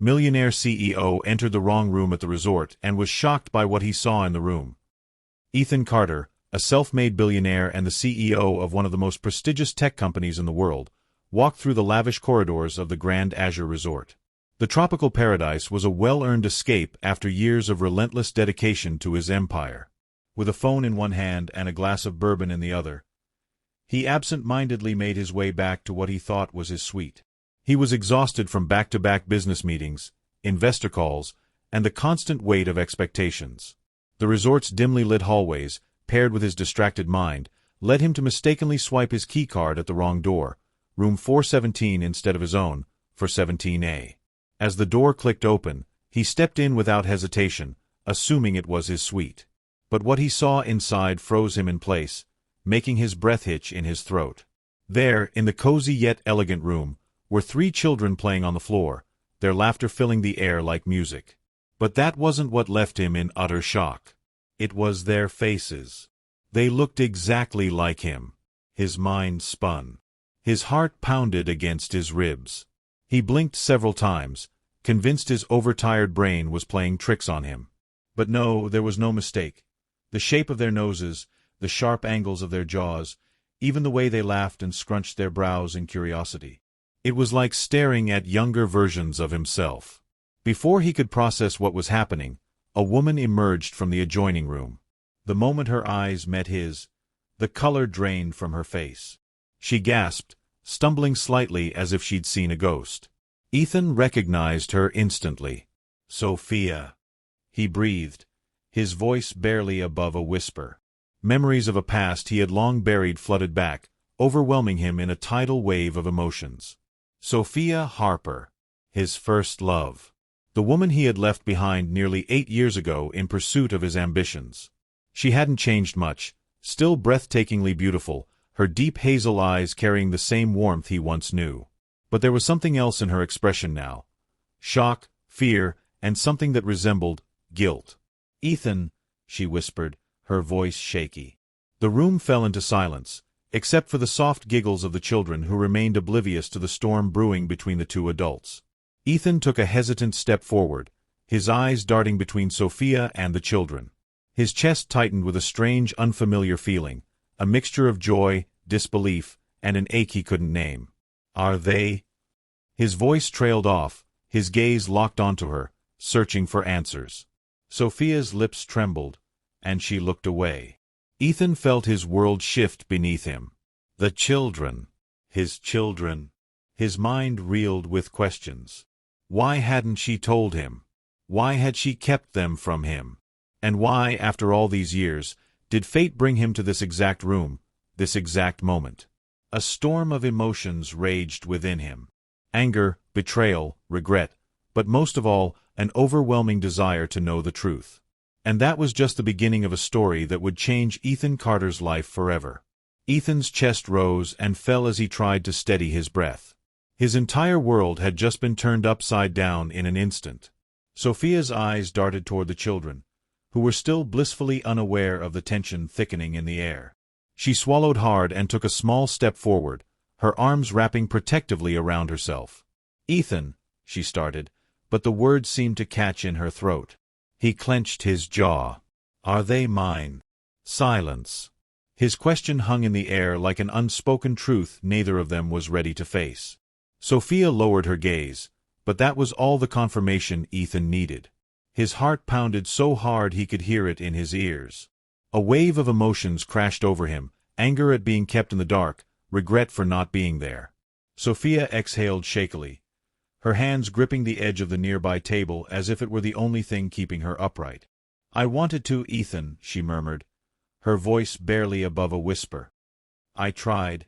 Millionaire CEO entered the wrong room at the resort and was shocked by what he saw in the room. Ethan Carter, a self-made billionaire and the CEO of one of the most prestigious tech companies in the world, walked through the lavish corridors of the Grand Azure Resort. The tropical paradise was a well-earned escape after years of relentless dedication to his empire. With a phone in one hand and a glass of bourbon in the other, he absent-mindedly made his way back to what he thought was his suite. He was exhausted from back-to-back business meetings, investor calls, and the constant weight of expectations. The resort's dimly lit hallways, paired with his distracted mind, led him to mistakenly swipe his keycard at the wrong door, room 417 instead of his own, for 17A. As the door clicked open, he stepped in without hesitation, assuming it was his suite. But what he saw inside froze him in place, making his breath hitch in his throat. There, in the cozy yet elegant room, were 3 children playing on the floor, their laughter filling the air like music. But that wasn't what left him in utter shock. It was their faces. They looked exactly like him. His mind spun. His heart pounded against his ribs. He blinked several times, convinced his overtired brain was playing tricks on him. But no, there was no mistake. The shape of their noses, the sharp angles of their jaws, even the way they laughed and scrunched their brows in curiosity. It was like staring at younger versions of himself. Before he could process what was happening, a woman emerged from the adjoining room. The moment her eyes met his, the color drained from her face. She gasped, stumbling slightly as if she'd seen a ghost. Ethan recognized her instantly. "Sophia," he breathed, his voice barely above a whisper. Memories of a past he had long buried flooded back, overwhelming him in a tidal wave of emotions. Sophia Harper, his first love. The woman he had left behind nearly 8 years ago in pursuit of his ambitions. She hadn't changed much, still breathtakingly beautiful, her deep hazel eyes carrying the same warmth he once knew. But there was something else in her expression now. Shock, fear, and something that resembled guilt. "Ethan," she whispered, her voice shaky. The room fell into silence, except for the soft giggles of the children who remained oblivious to the storm brewing between the 2 adults. Ethan took a hesitant step forward, his eyes darting between Sophia and the children. His chest tightened with a strange, unfamiliar feeling, a mixture of joy, disbelief, and an ache he couldn't name. "Are they?" His voice trailed off, his gaze locked onto her, searching for answers. Sophia's lips trembled, and she looked away. Ethan felt his world shift beneath him. The children. His children. His mind reeled with questions. Why hadn't she told him? Why had she kept them from him? And why, after all these years, did fate bring him to this exact room, this exact moment? A storm of emotions raged within him. Anger, betrayal, regret, but most of all, an overwhelming desire to know the truth. And that was just the beginning of a story that would change Ethan Carter's life forever. Ethan's chest rose and fell as he tried to steady his breath. His entire world had just been turned upside down in an instant. Sophia's eyes darted toward the children, who were still blissfully unaware of the tension thickening in the air. She swallowed hard and took a small step forward, her arms wrapping protectively around herself. "Ethan," she started, but the words seemed to catch in her throat. He clenched his jaw. "Are they mine?" Silence. His question hung in the air like an unspoken truth neither of them was ready to face. Sophia lowered her gaze, but that was all the confirmation Ethan needed. His heart pounded so hard he could hear it in his ears. A wave of emotions crashed over him, anger at being kept in the dark, regret for not being there. Sophia exhaled shakily, her hands gripping the edge of the nearby table as if it were the only thing keeping her upright. "I wanted to, Ethan," she murmured, her voice barely above a whisper. "I tried.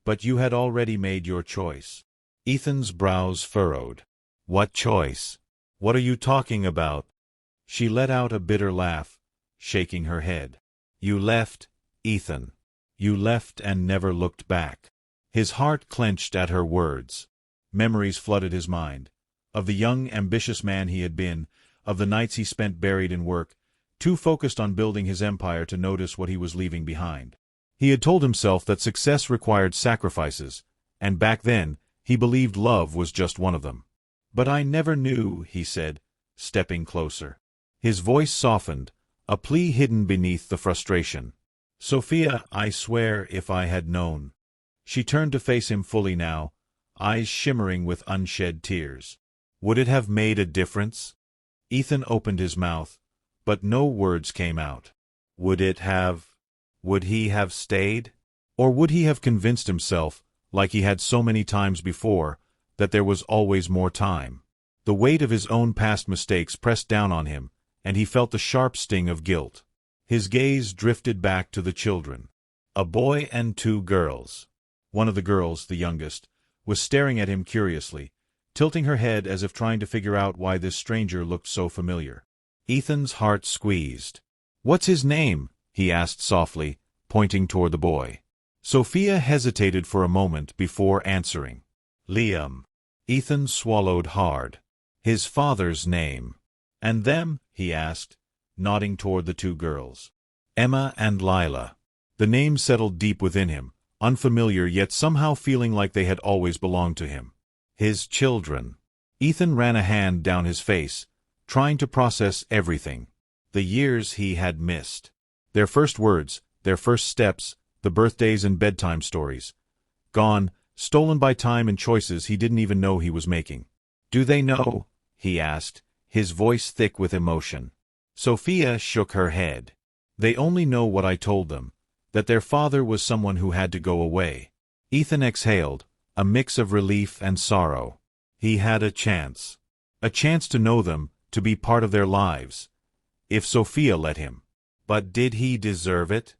But you had already made your choice." Ethan's brows furrowed. "What choice? What are you talking about?" She let out a bitter laugh, shaking her head. "You left, Ethan. You left and never looked back." His heart clenched at her words. Memories flooded his mind, of the young, ambitious man he had been, of the nights he spent buried in work, too focused on building his empire to notice what he was leaving behind. He had told himself that success required sacrifices, and back then, he believed love was just one of them. But I never knew, he said, stepping closer. His voice softened, a plea hidden beneath the frustration. Sophia, I swear if I had known. She turned to face him fully now, eyes shimmering with unshed tears. Would it have made a difference? Ethan opened his mouth, but no words came out. Would he have stayed? Or would he have convinced himself, like he had so many times before, that there was always more time? The weight of his own past mistakes pressed down on him, and he felt the sharp sting of guilt. His gaze drifted back to the children. A boy and 2 girls. One of the girls, the youngest, was staring at him curiously, tilting her head as if trying to figure out why this stranger looked so familiar. Ethan's heart squeezed. "What's his name?" he asked softly, pointing toward the boy. Sophia hesitated for a moment before answering. "Liam." Ethan swallowed hard. His father's name. "And them?" he asked, nodding toward the 2 girls. "Emma and Lila." The name settled deep within him, unfamiliar yet somehow feeling like they had always belonged to him. His children. Ethan ran a hand down his face, trying to process everything. The years he had missed. Their first words, their first steps, the birthdays and bedtime stories. Gone, stolen by time and choices he didn't even know he was making. "Do they know?" he asked, his voice thick with emotion. Sophia shook her head. "They only know what I told them, that their father was someone who had to go away." Ethan exhaled, a mix of relief and sorrow. He had a chance. A chance to know them, to be part of their lives. If Sophia let him. But did he deserve it?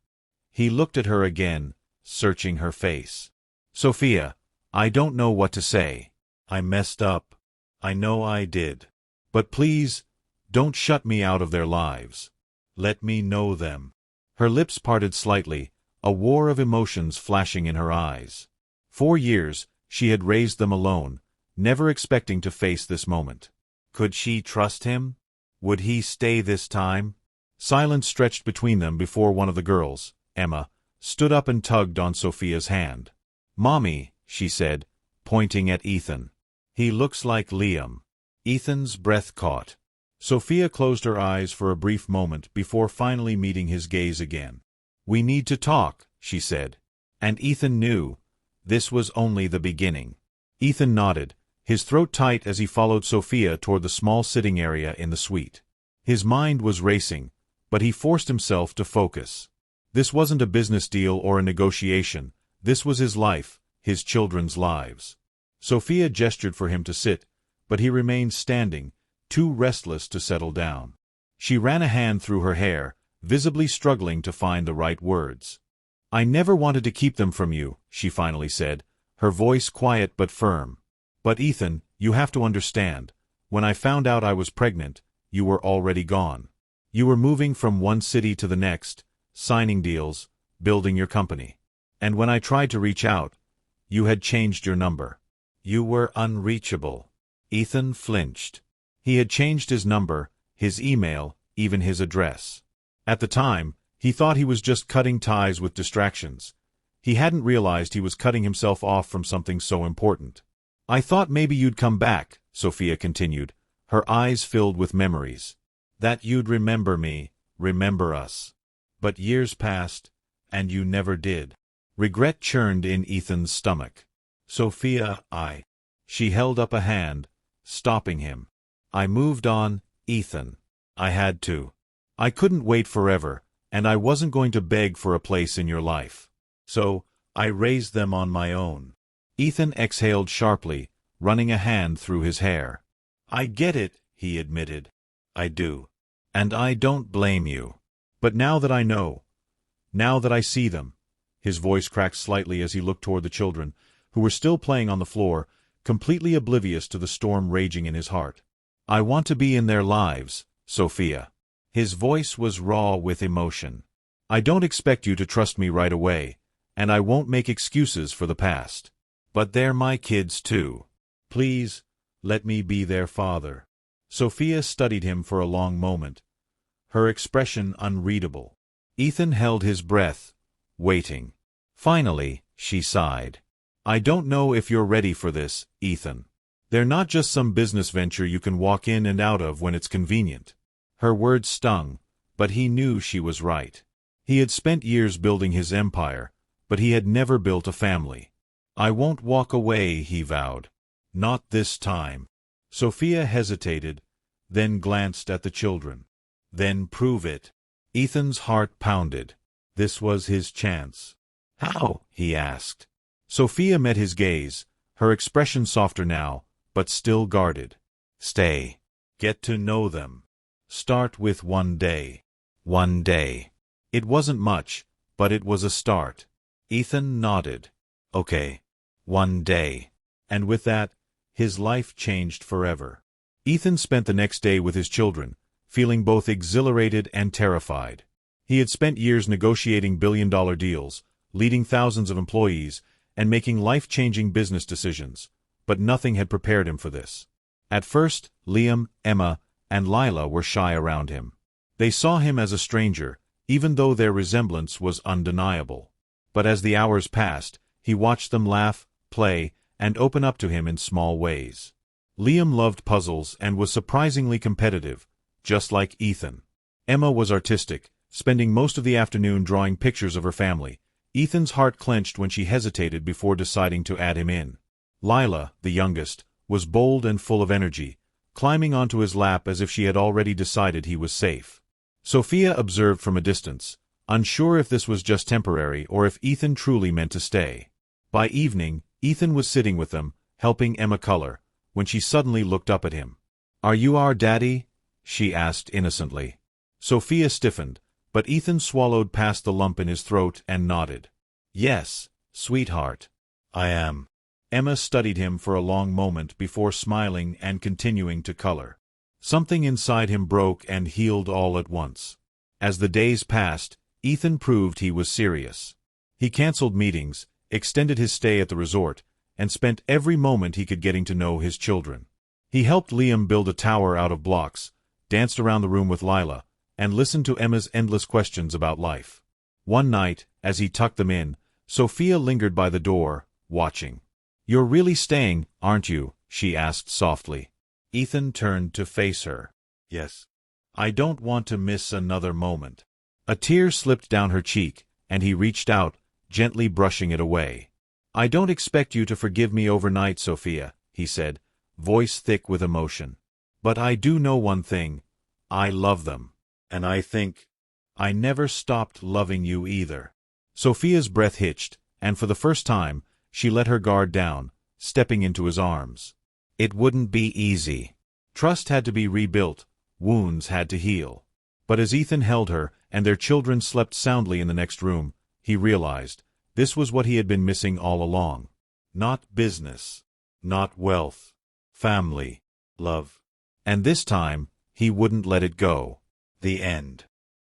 He looked at her again, searching her face. "Sophia, I don't know what to say. I messed up. I know I did. But please, don't shut me out of their lives. Let me know them." Her lips parted slightly, a war of emotions flashing in her eyes. 4 years, she had raised them alone, never expecting to face this moment. Could she trust him? Would he stay this time? Silence stretched between them before one of the girls, Emma, stood up and tugged on Sophia's hand. "Mommy," she said, pointing at Ethan. "He looks like Liam." Ethan's breath caught. Sophia closed her eyes for a brief moment before finally meeting his gaze again. "We need to talk," she said. And Ethan knew. This was only the beginning. Ethan nodded, his throat tight as he followed Sophia toward the small sitting area in the suite. His mind was racing, but he forced himself to focus. This wasn't a business deal or a negotiation. This was his life, his children's lives. Sophia gestured for him to sit, but he remained standing, too restless to settle down. She ran a hand through her hair, visibly struggling to find the right words. "I never wanted to keep them from you," she finally said, her voice quiet but firm. "But Ethan, you have to understand. When I found out I was pregnant, you were already gone. You were moving from one city to the next, signing deals, building your company. And when I tried to reach out, you had changed your number. You were unreachable." Ethan flinched. He had changed his number, his email, even his address. At the time, he thought he was just cutting ties with distractions. He hadn't realized he was cutting himself off from something so important. "I thought maybe you'd come back," Sophia continued, her eyes filled with memories. "That you'd remember me, remember us. But years passed, and you never did." Regret churned in Ethan's stomach. "Sophia, She held up a hand, stopping him. "I moved on, Ethan. I had to. I couldn't wait forever, and I wasn't going to beg for a place in your life. So, I raised them on my own." Ethan exhaled sharply, running a hand through his hair. "I get it," he admitted. "I do. And I don't blame you. But now that I know, now that I see them," his voice cracked slightly as he looked toward the children, who were still playing on the floor, completely oblivious to the storm raging in his heart. "I want to be in their lives, Sophia." His voice was raw with emotion. "I don't expect you to trust me right away, and I won't make excuses for the past. But they're my kids too. Please, let me be their father." Sophia studied him for a long moment, her expression unreadable. Ethan held his breath, waiting. Finally, she sighed. "I don't know if you're ready for this, Ethan. They're not just some business venture you can walk in and out of when it's convenient. Her words stung, but he knew she was right. He had spent years building his empire, but he had never built a family. I won't walk away, he vowed. Not this time. Sophia hesitated, then glanced at the children. Then prove it. Ethan's heart pounded. This was his chance. How? He asked. Sophia met his gaze, her expression softer now, but still guarded. Stay. Get to know them. Start with 1 day. 1 day. It wasn't much, but it was a start. Ethan nodded. Okay. 1 day. And with that, his life changed forever. Ethan spent the next day with his children, feeling both exhilarated and terrified. He had spent years negotiating billion-dollar deals, leading thousands of employees, and making life-changing business decisions, but nothing had prepared him for this. At first, Liam, Emma, and Lila were shy around him. They saw him as a stranger, even though their resemblance was undeniable. But as the hours passed, he watched them laugh, play, and open up to him in small ways. Liam loved puzzles and was surprisingly competitive, just like Ethan. Emma was artistic, spending most of the afternoon drawing pictures of her family. Ethan's heart clenched when she hesitated before deciding to add him in. Lila, the youngest, was bold and full of energy, climbing onto his lap as if she had already decided he was safe. Sophia observed from a distance, unsure if this was just temporary or if Ethan truly meant to stay. By evening, Ethan was sitting with them, helping Emma color, when she suddenly looked up at him. "Are you our daddy?" she asked innocently. Sophia stiffened, but Ethan swallowed past the lump in his throat and nodded. "Yes, sweetheart. I am." Emma studied him for a long moment before smiling and continuing to color. Something inside him broke and healed all at once. As the days passed, Ethan proved he was serious. He canceled meetings, extended his stay at the resort, and spent every moment he could getting to know his children. He helped Liam build a tower out of blocks, danced around the room with Lila, and listened to Emma's endless questions about life. One night, as he tucked them in, Sophia lingered by the door, watching. "You're really staying, aren't you?" she asked softly. Ethan turned to face her. "Yes. I don't want to miss another moment." A tear slipped down her cheek, and he reached out, gently brushing it away. "I don't expect you to forgive me overnight, Sophia," he said, voice thick with emotion. "But I do know one thing. I love them. And I think I never stopped loving you either." Sophia's breath hitched, and for the first time, she let her guard down, stepping into his arms. It wouldn't be easy. Trust had to be rebuilt, wounds had to heal. But as Ethan held her, and their children slept soundly in the next room, he realized this was what he had been missing all along. Not business, not wealth, family, love. And this time, he wouldn't let it go. The end.